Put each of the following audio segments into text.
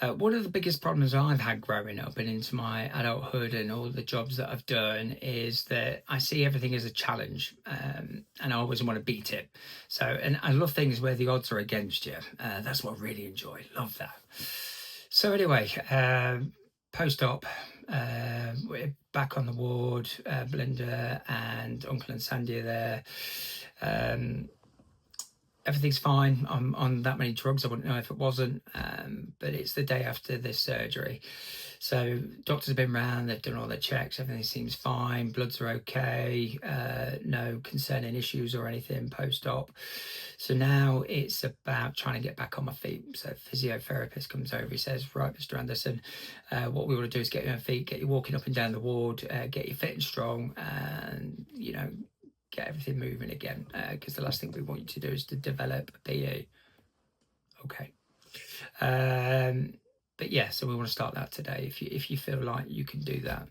One of the biggest problems I've had growing up and into my adulthood and all the jobs that I've done is that I see everything as a challenge, and I always want to beat it. So, and I love things where the odds are against you. That's what I really enjoy. Love that. So, anyway, post op, we're back on the ward. Belinda and Uncle and Sandy are there. Um, Everything's fine. I'm on that many drugs. I wouldn't know if it wasn't, but it's the day after this surgery. So doctors have been round, they've done all their checks, everything seems fine, bloods are okay, no concerning issues or anything post-op. So now it's about trying to get back on my feet. So physiotherapist comes over, he says, right, Mr. Anderson, what we want to do is get you on feet, get you walking up and down the ward, get you fit and strong, and, get everything moving again, because the last thing we want you to do is to develop a PE. Okay. But yeah, so we want to start that today. If you feel like you can do that,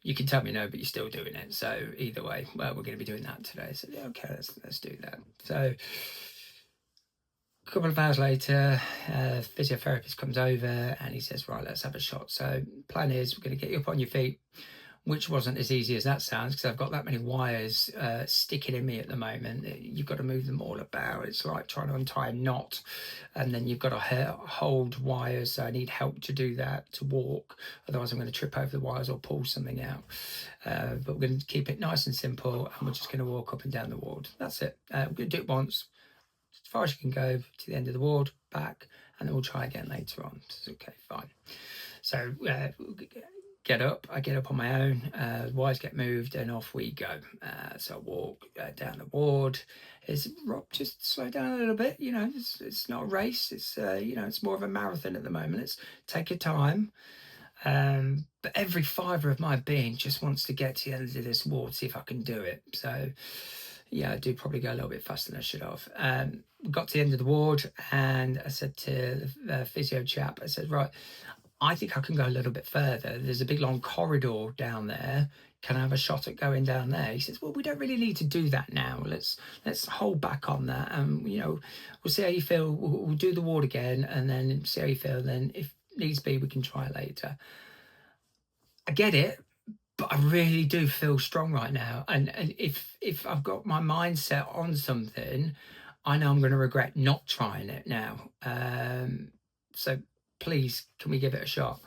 you can tell me no, but you're still doing it. So either way, well, we're going to be doing that today. So yeah, okay, let's do that. So a couple of hours later, physiotherapist comes over and he says, right, let's have a shot. So plan is we're going to get you up on your feet, which wasn't as easy as that sounds because I've got that many wires sticking in me at the moment. You've got to move them all about. It's like trying to untie a knot, and then you've got to hold wires. So I need help to do that, to walk. Otherwise, I'm going to trip over the wires or pull something out. But we're going to keep it nice and simple, and we're just going to walk up and down the ward. That's it. We're going to do it once, as far as you can go to the end of the ward, back, and then we'll try again later on. Okay, fine. So get up. I get up on my own. Wires get moved, and off we go. So I walk down the ward. Is Rob, just slow down a little bit. It's not a race. It's it's more of a marathon at the moment. Let's take your time. But every fibre of my being just wants to get to the end of this ward, see if I can do it. So yeah, I do probably go a little bit faster than I should have. We got to the end of the ward, and I said to the physio chap, I said, right, I think I can go a little bit further. There's a big long corridor down there. Can I have a shot at going down there? He says, well, we don't really need to do that now. Let's hold back on that. We'll see how you feel. We'll do the ward again and then see how you feel. Then if needs be, we can try later. I get it, but I really do feel strong right now. And if I've got my mindset on something, I know I'm going to regret not trying it now. So please, can we give it a shot?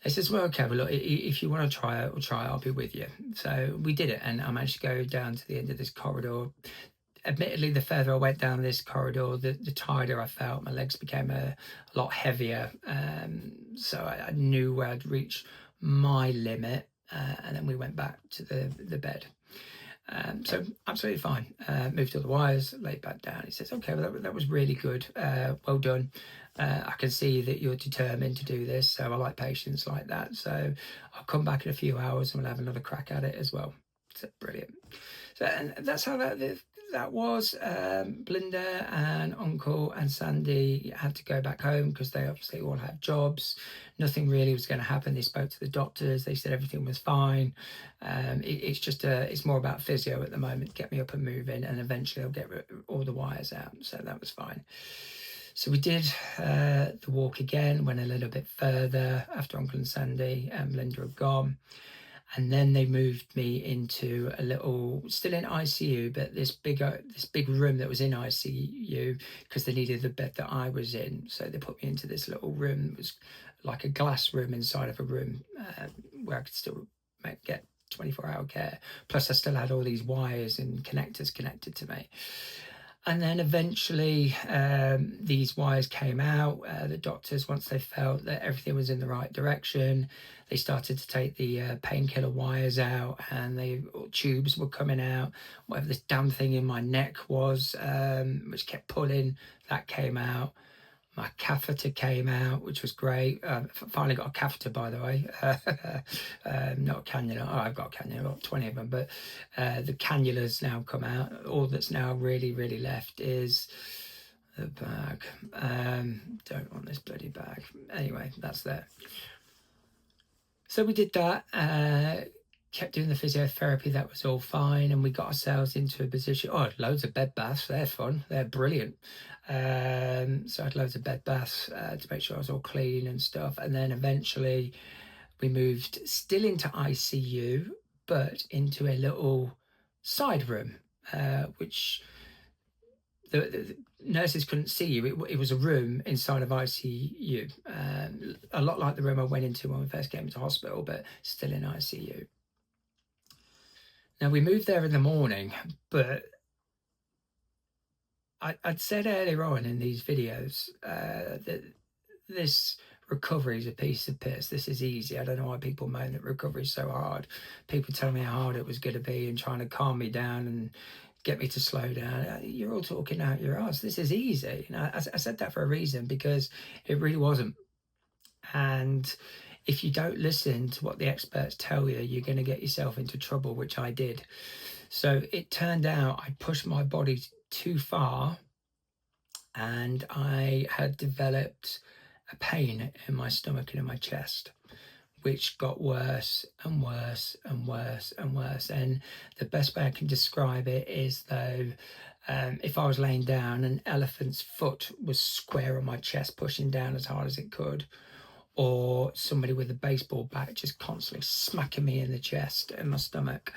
He says, well, okay, well, look, if you want to try it, we'll try it. I'll be with you. So we did it, and I managed to go down to the end of this corridor. Admittedly, the further I went down this corridor, the tighter I felt. My legs became a lot heavier. So I knew where I'd reached my limit, and then we went back to the bed. So absolutely fine. Moved all the wires, laid back down. He says, okay, well, that was really good. Well done. I can see that you're determined to do this. So I like patients like that. So I'll come back in a few hours and we'll have another crack at it as well. So brilliant. So, and that's how that was. Belinda and Uncle and Sandy had to go back home because they obviously all had jobs. Nothing really was going to happen. They spoke to the doctors. They said everything was fine. It's more about physio at the moment. Get me up and moving, and eventually I'll get all the wires out. So that was fine. So we did the walk again, went a little bit further after Uncle and Sandy and Belinda had gone. And then they moved me into a little, still in ICU, but this big room that was in ICU because they needed the bed that I was in. So they put me into this little room. It was like a glass room inside of a room where I could still get 24-hour care. Plus I still had all these wires and connectors connected to me. And then eventually these wires came out. The doctors, once they felt that everything was in the right direction, they started to take the painkiller wires out, and the tubes were coming out. Whatever this damn thing in my neck was, which kept pulling, that came out. My catheter came out, which was great. Finally got a catheter, by the way. Not a cannula. Oh, I've got a cannula, I've got 20 of them. But the cannulas now come out. All that's now really, really left is the bag. Don't want this bloody bag. Anyway, that's there. So we did that. kept doing the physiotherapy. That was all fine, and we got ourselves into a position. Oh, loads of bed baths. They're fun. They're brilliant. So I had loads of bed baths to make sure I was all clean and stuff. And then eventually we moved still into ICU, but into a little side room, which the nurses couldn't see you. It was a room inside of ICU, a lot like the room I went into when we first came into hospital, but still in ICU. Now, we moved there in the morning, but I'd said earlier on in these videos that this recovery is a piece of piss. This is easy. I don't know why people moan that recovery is so hard. People tell me how hard it was going to be and trying to calm me down and get me to slow down. You're all talking out your ass. This is easy. And I said that for a reason, because it really wasn't. And if you don't listen to what the experts tell you, you're going to get yourself into trouble, which I did. So it turned out I pushed my body too far, and I had developed a pain in my stomach and in my chest, which got worse and worse and worse and worse. And the best way I can describe it is though, if I was laying down, an elephant's foot was square on my chest, pushing down as hard as it could, or somebody with a baseball bat just constantly smacking me in the chest and my stomach,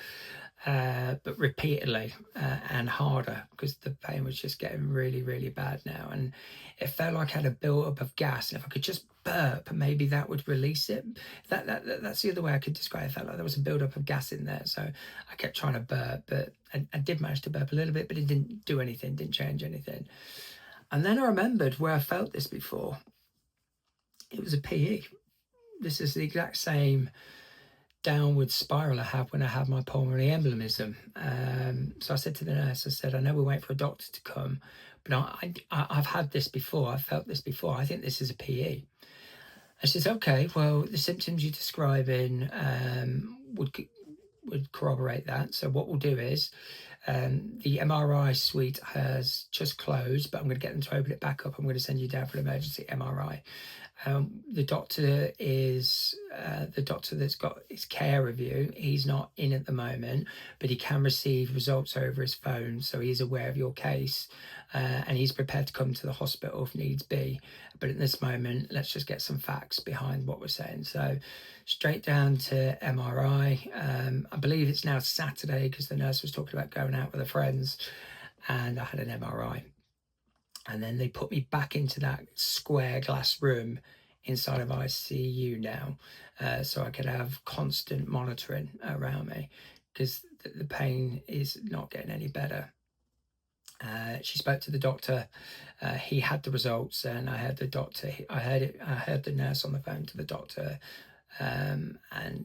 but repeatedly and harder, because the pain was just getting really, really bad now. And it felt like I had a build-up of gas, and if I could just burp, maybe that would release it. That's the other way I could describe it. I felt like there was a build-up of gas in there, so I kept trying to burp, but I did manage to burp a little bit, but it didn't do anything, didn't change anything. And then I remembered where I felt this before. It was a PE. This is the exact same downward spiral I had when I had my pulmonary embolism. So I said to the nurse, I said, I know we're waiting for a doctor to come, but I've had this before. I've felt this before. I think this is a PE. And she says, okay, well, the symptoms you're describing would corroborate that. So what we'll do is, the MRI suite has just closed, but I'm going to get them to open it back up. I'm going to send you down for an emergency MRI. The doctor that's got his care of you, he's not in at the moment, but he can receive results over his phone, so he's aware of your case, and he's prepared to come to the hospital if needs be. But at this moment, let's just get some facts behind what we're saying. So straight down to MRI. I believe it's now Saturday, because the nurse was talking about going out with her friends, and I had an MRI. And then they put me back into that square glass room inside of ICU now, so I could have constant monitoring around me, because the pain is not getting any better. She spoke to the doctor. He had the results, and I heard the doctor. I heard the nurse on the phone to the doctor, and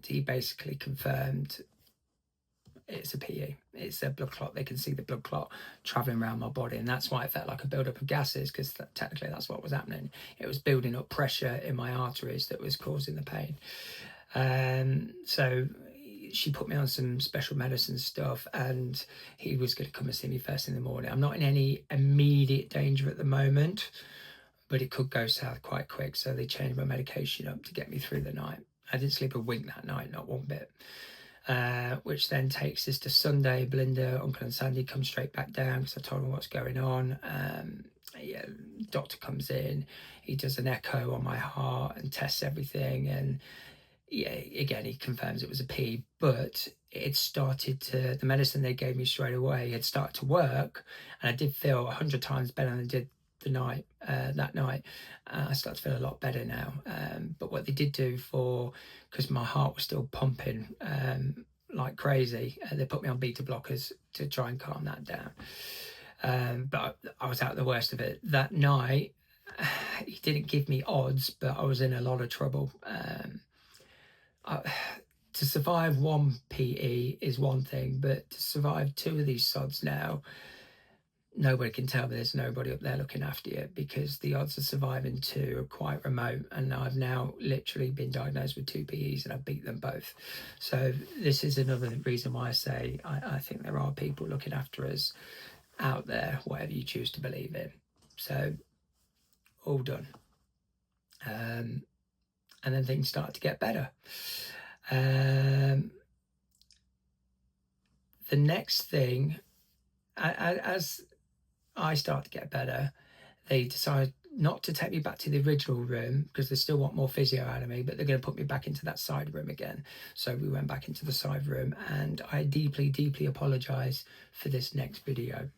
he basically confirmed it's a PE. It's a blood clot. They can see the blood clot traveling around my body, and that's why it felt like a buildup of gases, because technically that's what was happening. It was building up pressure in my arteries that was causing the pain. So she put me on some special medicine stuff, and he was going to come and see me first in the morning. I'm not in any immediate danger at the moment, but it could go south quite quick. So they changed my medication up to get me through the night. I didn't sleep a wink that night, not one bit. Which then takes us to Sunday. Belinda, Uncle and Sandy come straight back down, because I told them what's going on. Doctor comes in, he does an echo on my heart and tests everything, and again he confirms it was a P, but it started to, the medicine they gave me straight away had started to work, and I did feel 100 times better than I did that night. I start to feel a lot better now, but what they did do, because my heart was still pumping like crazy, they put me on beta blockers to try and calm that down, but I was out the worst of it that night. He didn't give me odds, but I was in a lot of trouble. To survive one PE is one thing, but to survive two of these sods now, nobody can tell me there's nobody up there looking after you, because the odds of surviving two are quite remote. And I've now literally been diagnosed with two PEs, and I've beat them both. So this is another reason why I say I think there are people looking after us out there, whatever you choose to believe in. So all done. And then things started to get better. the next thing, as I start to get better, they decide not to take me back to the original room because they still want more physio out of me, but they're going to put me back into that side room again. So we went back into the side room, and I deeply, deeply apologize for this next video.